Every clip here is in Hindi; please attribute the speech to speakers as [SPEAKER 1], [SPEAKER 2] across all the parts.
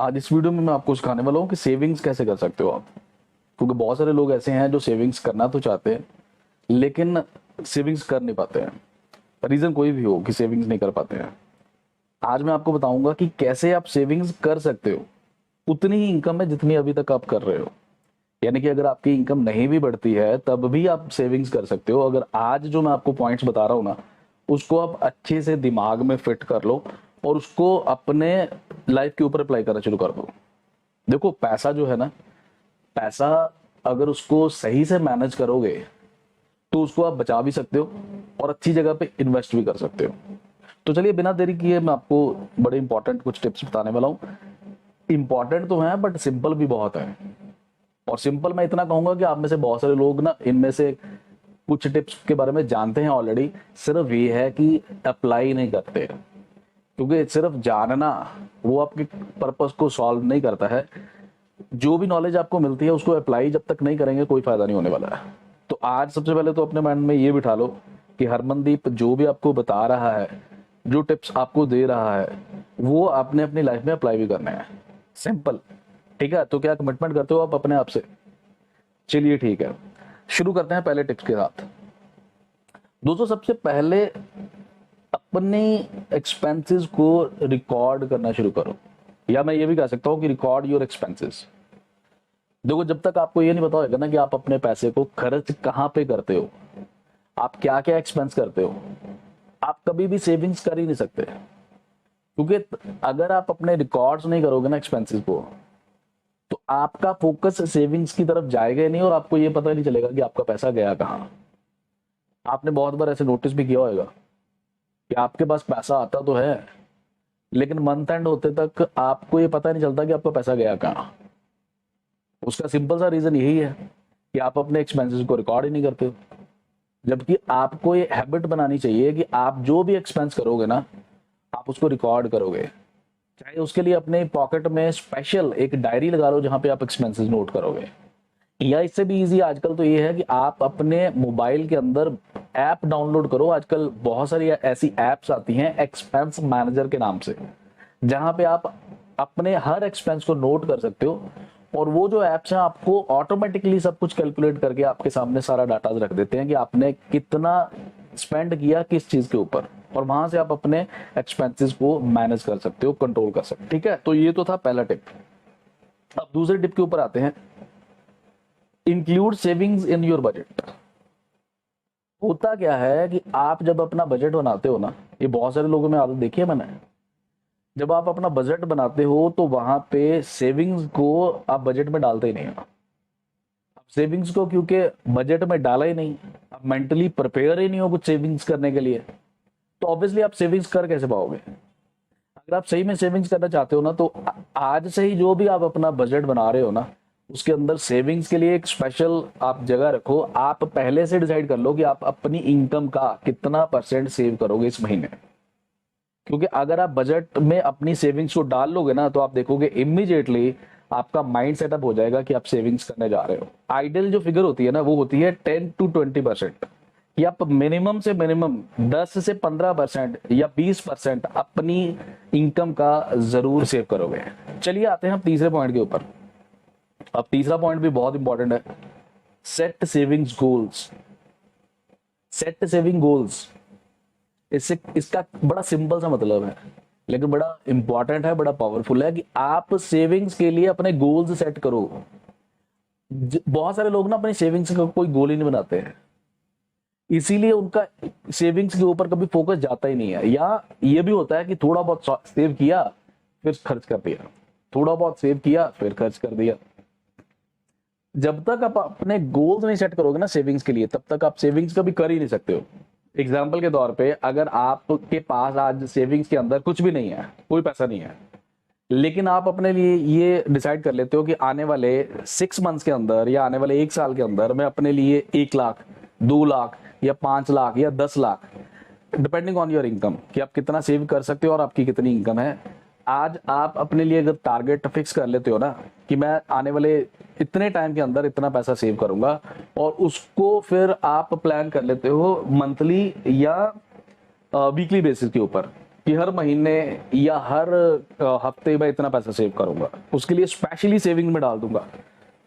[SPEAKER 1] आज इस वीडियो में मैं आपको सिखाने वाला हूँ कि सेविंग्स कैसे कर सकते हो आप। क्योंकि बहुत सारे लोग ऐसे हैं जो सेविंग्स करना तो चाहते हैं लेकिन सेविंग्स कर नहीं पाते हैं। रीजन कोई भी हो कि सेविंग्स नहीं कर पाते हैं। आज मैं आपको बताऊंगा कि कैसे आप सेविंग्स कर सकते हो उतनी ही इनकम है जितनी अभी तक आप कर रहे हो। यानी कि अगर आपकी इनकम नहीं भी बढ़ती है तब भी आप सेविंग्स कर सकते हो। अगर आज जो मैं आपको पॉइंट्स बता रहा हूँ ना, उसको आप अच्छे से दिमाग में फिट कर लो और उसको अपने लाइफ के ऊपर अप्लाई करना शुरू कर दो। देखो, पैसा जो है ना, पैसा अगर उसको सही से मैनेज करोगे तो उसको आप बचा भी सकते हो और अच्छी जगह पे इन्वेस्ट भी कर सकते हो। तो चलिए बिना देरी किए मैं आपको बड़े इंपॉर्टेंट कुछ टिप्स बताने वाला हूँ। इंपॉर्टेंट तो है बट सिंपल भी बहुत है। और सिंपल मैं इतना कहूंगा कि आप में से बहुत सारे लोग ना इनमें से कुछ टिप्स के बारे में जानते हैं ऑलरेडी, सिर्फ ये है कि अप्लाई नहीं करते। क्योंकि सिर्फ जानना वो आपके पर्पस को सॉल्व नहीं करता है। जो भी नॉलेज आपको मिलती है उसको अप्लाई जब तक नहीं करेंगे कोई फायदा नहीं होने वाला है। तो आज सबसे पहले तो अपने माइंड में ये बिठा लो कि हरमनदीप जो भी आपको बता रहा है, जो टिप्स आपको दे रहा है, वो आपने अपनी लाइफ में अप्लाई भी करना है। सिंपल, ठीक है? तो क्या कमिटमेंट करते हो आप अपने आप से? चलिए ठीक है, शुरू करते हैं पहले टिप्स के साथ। दोस्तों, सबसे पहले अपने एक्सपेंसेस को रिकॉर्ड करना शुरू करो, या मैं ये भी कह सकता हूँ कि रिकॉर्ड योर एक्सपेंसेस। देखो, जब तक आपको ये नहीं पता होगा ना कि आप अपने पैसे को खर्च कहाँ पे करते हो, आप क्या क्या एक्सपेंस करते हो, आप कभी भी सेविंग्स कर ही नहीं सकते। क्योंकि अगर आप अपने रिकॉर्ड्स नहीं करोगे ना एक्सपेंसेस को, तो आपका फोकस सेविंग्स की तरफ जाएगा ही नहीं और आपको ये पता ही नहीं चलेगा कि आपका पैसा गया कहाँ। आपने बहुत बार ऐसे नोटिस भी किया होगा कि आपके पास पैसा आता तो है लेकिन मंथ एंड होते तक आपको ये पता नहीं चलता कि आपका पैसा गया कहाँ। उसका सिंपल सा रीजन यही है कि आप अपने एक्सपेंसेस को रिकॉर्ड ही नहीं करते हो। जबकि आपको ये हैबिट बनानी चाहिए कि आप जो भी एक्सपेंस करोगे ना, आप उसको रिकॉर्ड करोगे। चाहे उसके लिए अपने पॉकेट में स्पेशल एक डायरी लगा लो जहां पे आप एक्सपेंसेस नोट करोगे, या इससे भी इजी आजकल तो ये है कि आप अपने मोबाइल के अंदर ऐप डाउनलोड करो। आजकल बहुत सारी ऐसी एप्स आती हैं एक्सपेंस मैनेजर के नाम से, जहां पे आप अपने हर एक्सपेंस को नोट कर सकते हो। और वो जो एप्स हैं आपको ऑटोमेटिकली सब कुछ कैलकुलेट करके आपके सामने सारा डाटा रख देते हैं कि आपने कितना स्पेंड किया किस चीज के ऊपर, और वहां से आप अपने एक्सपेंसेस को मैनेज कर सकते हो, कंट्रोल कर सकते हो। ठीक है, तो ये तो था पहला टिप। अब दूसरे टिप के ऊपर आते हैं। Include savings in your budget. होता क्या है कि आप जब अपना बजट बनाते हो ना, ये बहुत सारे लोगों में आदत देखी है मैंने, जब आप अपना बजट बनाते हो तो वहां पे सेविंग्स को आप बजट में डालते ही नहीं हो। आप सेविंग्स को क्योंकि बजट में डाला ही नहीं, आप मेंटली प्रिपेयर ही नहीं हो कुछ सेविंग्स करने के लिए, तो ऑब्वियसली आप सेविंग्स कर कैसे पाओगे? अगर आप सही में सेविंग्स करना चाहते हो ना, तो आज से ही जो भी आप अपना बजट बना रहे हो ना, उसके अंदर सेविंग्स के लिए एक स्पेशल आप जगह रखो। आप पहले से डिसाइड कर लो कि आप अपनी इनकम का कितना परसेंट सेव करोगे इस महीने। क्योंकि अगर आप बजट में अपनी सेविंग्स को डाल लोगे ना, तो आप देखोगे इमीडिएटली आपका माइंड सेटअप हो जाएगा कि आप सेविंग्स करने जा रहे हो। आइडियल जो फिगर होती है ना, वो होती है 10 to 20%, कि आप मिनिमम से मिनिमम 10 से 15% या 20% अपनी इनकम का जरूर सेव करोगे। चलिए आते हैं हम तीसरे पॉइंट के ऊपर। अब तीसरा पॉइंट भी बहुत इंपॉर्टेंट है। Set savings goals. Set saving goals, इससे इसका बड़ा सिंपल सा मतलब है लेकिन बड़ा इंपॉर्टेंट है, बड़ा पावरफुल है कि आप सेविंग्स के लिए अपने गोल्स सेट करो। बहुत सारे लोग ना अपनी सेविंग्स का कोई गोल ही नहीं बनाते हैं, इसीलिए उनका सेविंग्स के ऊपर कभी फोकस जाता ही नहीं है। या ये भी होता है कि थोड़ा बहुत सेव किया फिर खर्च कर दिया, थोड़ा बहुत सेव किया फिर खर्च कर दिया। जब तक आप अपने गोल्स नहीं सेट करोगे ना सेविंग्स के लिए, तब तक आप सेविंग्स कभी कर ही नहीं सकते हो। एग्जाम्पल के तौर पे, अगर आपके पास आज सेविंग्स के अंदर कुछ भी नहीं है, कोई पैसा नहीं है, लेकिन आप अपने लिए ये डिसाइड कर लेते हो कि आने वाले 6 मंथ्स के अंदर या आने वाले 1 साल के अंदर मैं अपने लिए 1 लाख, 2 लाख या 5 लाख या 10 lakh, depending on your income, कि आप कितना सेव कर सकते हो और आपकी कितनी इनकम है। आज आप अपने लिए अगर टारगेट फिक्स कर लेते हो ना कि मैं आने वाले इतने टाइम के अंदर इतना पैसा सेव करूंगा, और उसको फिर आप प्लान कर लेते हो मंथली या वीकली बेसिस के ऊपर कि हर महीने या हर हफ्ते में इतना पैसा सेव करूंगा, उसके लिए स्पेशली सेविंग में डाल दूंगा,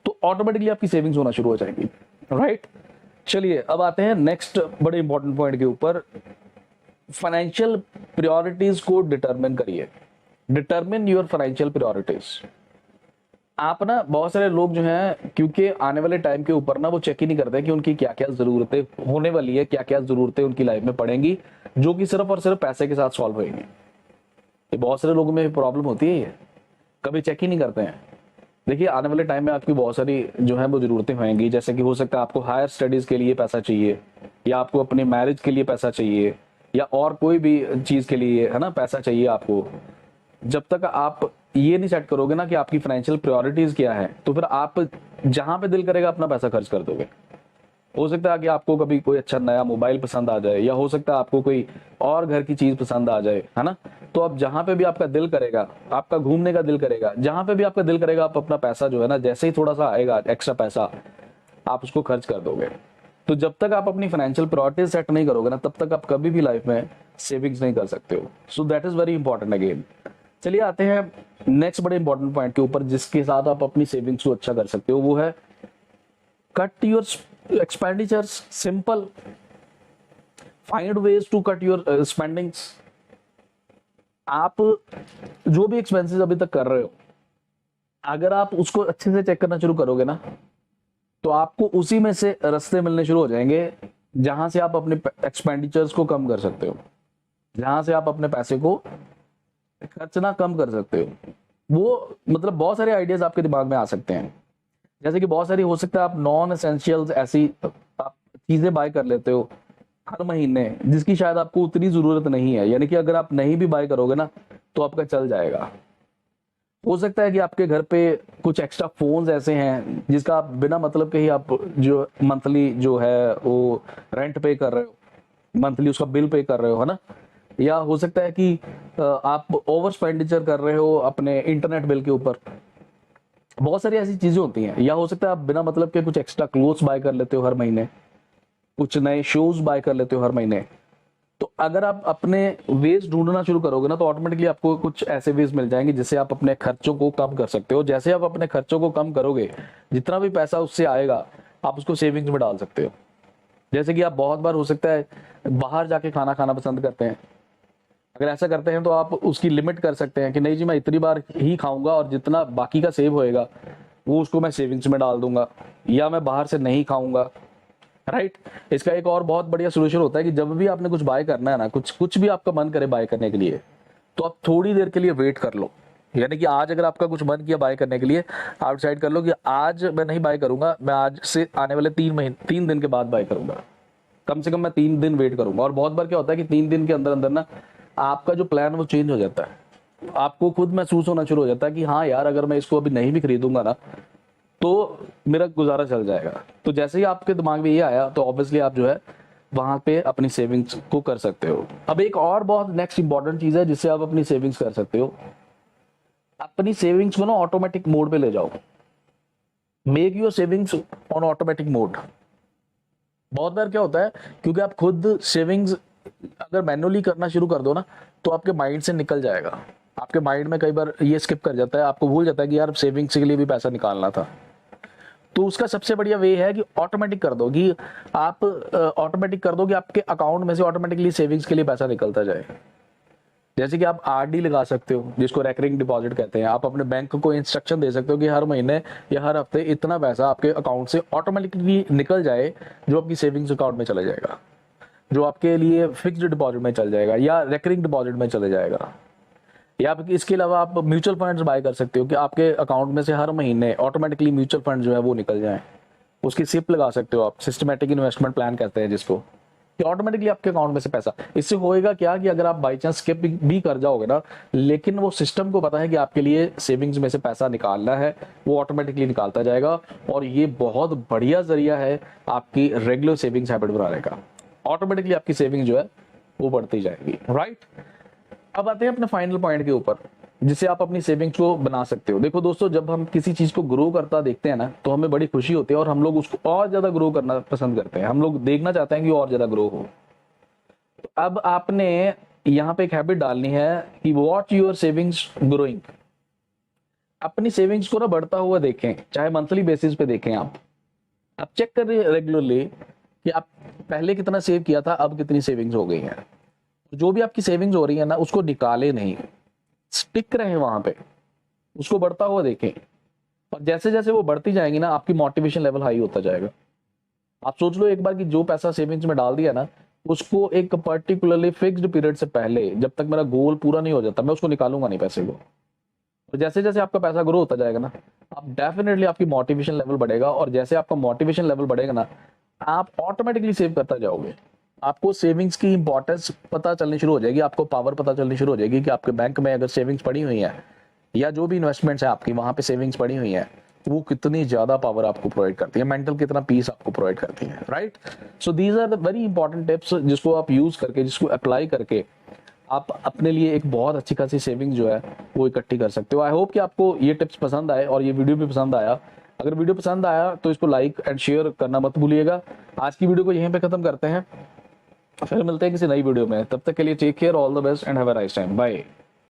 [SPEAKER 1] तो ऑटोमेटिकली आपकी सेविंग्स होना शुरू हो जाएगी, राइट। चलिए अब आते हैं नेक्स्ट बड़े इंपॉर्टेंट पॉइंट के ऊपर। फाइनेंशियल प्रायोरिटीज को डिटरमिन करिए। Determine your financial priorities. आप ना, बहुत सारे लोग जो हैं, क्योंकि आने वाले टाइम के ऊपर ना वो चेक ही नहीं करते कि उनकी क्या क्या जरूरतें होने वाली है, क्या क्या जरूरतें उनकी लाइफ में पड़ेंगी, जो कि सिर्फ और सिर्फ पैसे के साथ सॉल्व होंगी। ये बहुत सारे लोगों में प्रॉब्लम होती है, ये कभी चेक ही नहीं करते हैं। देखिए आने वाले टाइम में आपकी बहुत सारी जो है वो जरूरतें होंगी, जैसे कि हो सकता है आपको हायर स्टडीज के लिए पैसा चाहिए, या आपको अपने मैरिज के लिए पैसा चाहिए, या और कोई भी चीज के लिए, है ना, पैसा चाहिए आपको। जब तक आप ये नहीं सेट करोगे ना कि आपकी फाइनेंशियल प्रायोरिटीज क्या है, तो फिर आप जहां पे दिल करेगा अपना पैसा खर्च कर दोगे। हो सकता है कि आपको कभी कोई अच्छा नया मोबाइल पसंद आ जाए, या हो सकता है आपको कोई और घर की चीज पसंद आ जाए, है ना, तो अब जहां पे भी आपका दिल करेगा, आपका घूमने का दिल करेगा, जहां पे भी आपका दिल करेगा, आप अपना पैसा जो है ना, जैसे ही थोड़ा सा आएगा एक्स्ट्रा पैसा, आप उसको खर्च कर दोगे। तो जब तक आप अपनी फाइनेंशियल प्रायोरिटीज सेट नहीं करोगे ना, तब तक आप कभी भी लाइफ में सेविंग्स नहीं कर सकते हो। So that is very important again. चलिए आते हैं नेक्स्ट बड़े इंपॉर्टेंट पॉइंट के ऊपर, जिसके साथ आप अपनी सेविंग्स को अच्छा कर सकते हो, वो है cut your expenditures. Simple, find ways to cut your spendings. आप जो भी एक्सपेंसेस अभी तक कर रहे हो, अगर आप उसको अच्छे से चेक करना शुरू करोगे ना, तो आपको उसी में से रास्ते मिलने शुरू हो जाएंगे जहां से आप अपने एक्सपेंडिचर्स को कम कर सकते हो, जहां से आप अपने पैसे को खर्चना कम कर सकते हो। वो मतलब बहुत सारे आइडियाज आपके दिमाग में आ सकते हैं, जैसे कि बहुत सारी हो सकता है आप नॉन एसेंशियल्स ऐसी आप चीजें बाय कर लेते हो हर महीने, जिसकी शायद आपको उतनी जरूरत नहीं है, यानी कि अगर आप नहीं भी बाय करोगे ना, तो आपका चल जाएगा। हो सकता है कि आपके घर पे कुछ एक्स्ट्रा फोन्स ऐसे हैं जिसका आप बिना मतलब के ही आप जो मंथली जो है वो रेंट पे कर रहे हो, मंथली उसका बिल पे कर रहे हो, है ना। या हो सकता है कि आप ओवर एक्सपेंडिचर कर रहे हो अपने इंटरनेट बिल के ऊपर। बहुत सारी ऐसी चीजें होती हैं। या हो सकता है आप बिना मतलब के कुछ एक्स्ट्रा क्लोथ्स बाय कर लेते हो हर महीने, कुछ नए शूज बाय कर लेते हो हर महीने। तो अगर आप अपने वेज ढूंढना शुरू करोगे ना, तो ऑटोमेटिकली आपको कुछ ऐसे वेज मिल जाएंगे जिससे आप अपने खर्चों को कम कर सकते हो। जैसे आप अपने खर्चों को कम करोगे, जितना भी पैसा उससे आएगा आप उसको सेविंग्स में डाल सकते हो। जैसे कि आप बहुत बार हो सकता है बाहर जाके खाना खाना पसंद करते हैं, अगर ऐसा करते हैं तो आप उसकी लिमिट कर सकते हैं कि नहीं जी मैं इतनी बार ही खाऊंगा, और जितना बाकी का सेव होएगा वो उसको मैं सेविंग्स में डाल दूंगा, या मैं बाहर से नहीं खाऊंगा, राइट। इसका एक और बहुत बढ़िया सोल्यूशन होता है कि जब भी आपने कुछ बाय करना है ना, कुछ भी आपका मन करे बाय करने के लिए, तो आप थोड़ी देर के लिए वेट कर लो। यानी कि आज अगर आपका कुछ मन किया बाय करने के लिए, आप डिसाइड कर लो कि आज मैं नहीं बाय करूंगा, मैं आज से आने वाले 3 दिन के बाद बाय करूंगा। कम से कम मैं 3 दिन वेट करूंगा। और बहुत बार क्या होता है कि 3 दिन के अंदर अंदर ना आपका जो प्लान वो चेंज हो जाता है। आपको खुद महसूस होना शुरू हो जाता है कि हाँ यार, अगर मैं इसको अभी नहीं भी खरीदूंगा ना, तो मेरा गुजारा चल जाएगा। तो जैसे ही आपके दिमाग में ये आया, तो ऑब्वियसली आप जो है वहां पे अपनी सेविंग्स को कर सकते हो। अब एक और बहुत नेक्स्ट इंपॉर्टेंट चीज है जिससे आप अपनी सेविंग्स कर सकते हो। अपनी सेविंग्स को ना ऑटोमेटिक मोड पे ले जाओ। Make your savings on automatic mode. बहुत बार क्या होता है, क्योंकि आप खुद सेविंग्स अगर मैनुअली करना शुरू कर दो ना, तो आपके माइंड से निकल जाएगा। आपके माइंड में कई बार ये स्किप कर जाता है, आपको भूल जाता है कि यार सेविंग्स के लिए भी पैसा निकालना था। तो उसका सबसे बढ़िया वे है कि ऑटोमेटिक कर दो, कि आप ऑटोमेटिक कर दो कि आपके अकाउंट में से ऑटोमेटिकली सेविंग्स के लिए पैसा निकलता जाए। जैसे कि आप आरडी लगा सकते हो, जिसको रेकरिंग डिपॉजिट कहते हैं। आप अपने बैंक को इंस्ट्रक्शन दे सकते हो कि हर महीने या हर हफ्ते इतना पैसा आपके अकाउंट से ऑटोमेटिकली निकल जाए, जो आपकी सेविंग्स अकाउंट में चला जाएगा, जो आपके लिए फिक्स्ड डिपॉजिट में चल जाएगा या रेकरिंग डिपॉजिट में चले जाएगा। या इसके अलावा आप म्यूचुअल फंड्स बाय कर सकते हो कि आपके अकाउंट में से हर महीने ऑटोमेटिकली म्यूचुअल फंड जो है वो निकल जाए। उसकी सिप लगा सकते हो आप, सिस्टमैटिक इन्वेस्टमेंट प्लान कहते हैं जिसको, कि ऑटोमेटिकली आपके अकाउंट में से पैसा। इससे होएगा क्या कि अगर आप बाई चांस स्किप भी कर जाओगे ना, लेकिन वो सिस्टम को पता है कि आपके लिए सेविंग्स में से पैसा निकालना है, वो ऑटोमेटिकली निकालता जाएगा। और ये बहुत बढ़िया जरिया है आपकी रेगुलर सेविंग्स हैबिट बनाने का। ऑटोमेटिकली आपकी सेविंग जो है वो बढ़ती जाएगी, राइट। अब आते हैं अपने फाइनल पॉइंट के ऊपर, जिससे आप अपनी सेविंग्स को बना सकते हो। देखो दोस्तों, जब हम किसी चीज को ग्रो करता देखते हैं ना, तो हमें बड़ी खुशी होती है और हम लोग उसको और ज्यादा ग्रो करना पसंद करते हैं। हम लोग देखना चाहते हैं कि और ज्यादा ग्रो हो। तो अब आपने यहाँ पे एक हैबिट डालनी है कि वॉच योर सेविंग्स ग्रोइंग। अपनी सेविंग्स को ना बढ़ता हुआ देखें, चाहे मंथली बेसिस पे देखें। आप चेक कर रहे रेगुलरली कि आप पहले कितना सेव किया था, अब कितनी सेविंग्स हो गई है। जो भी आपकी सेविंग्स हो रही है ना, उसको निकाले नहीं, स्टिक रहे वहां पे, उसको बढ़ता हुआ देखें। और जैसे जैसे वो बढ़ती जाएंगी ना, आपकी मोटिवेशन लेवल हाई होता जाएगा। आप सोच लो एक बार कि जो पैसा सेविंग्स में डाल दिया ना, उसको एक पर्टिकुलरली फिक्स्ड पीरियड से पहले, जब तक मेरा गोल पूरा नहीं हो जाता, मैं उसको निकालूंगा नहीं पैसे को। तो जैसे जैसे आपका पैसा ग्रो होता जाएगा ना, आप डेफिनेटली आपकी मोटिवेशन लेवल बढ़ेगा। और जैसे आपका मोटिवेशन लेवल बढ़ेगा ना, आप ऑटोमेटिकली सेव करता जाओगे। आपको सेविंग्स की इंपॉर्टेंस पता चलनी शुरू हो जाएगी, आपको पावर पता चलनी शुरू हो जाएगी कि आपके बैंक में अगर सेविंग्स पड़ी हुई है, या जो भी इन्वेस्टमेंट्स है आपकी वहां पे सेविंग्स पड़ी हुई है, वो कितनी ज्यादा पावर आपको प्रोवाइड करती है, मेंटल कितना पीस आपको प्रोवाइड करती है, right. So these are the very important tips, जिसको आप यूज करके, जिसको अप्लाई करके आप अपने लिए एक बहुत अच्छी खासी सेविंग जो है वो इकट्ठी कर सकते हो। आई होप कि आपको ये टिप्स पसंद आए और ये वीडियो भी पसंद आया। अगर वीडियो पसंद आया तो इसको लाइक एंड शेयर करना मत भूलिएगा। आज की वीडियो को यहीं पे खत्म करते हैं, फिर मिलते हैं किसी नई वीडियो में। तब तक के लिए take care, all the best and have a nice time, bye.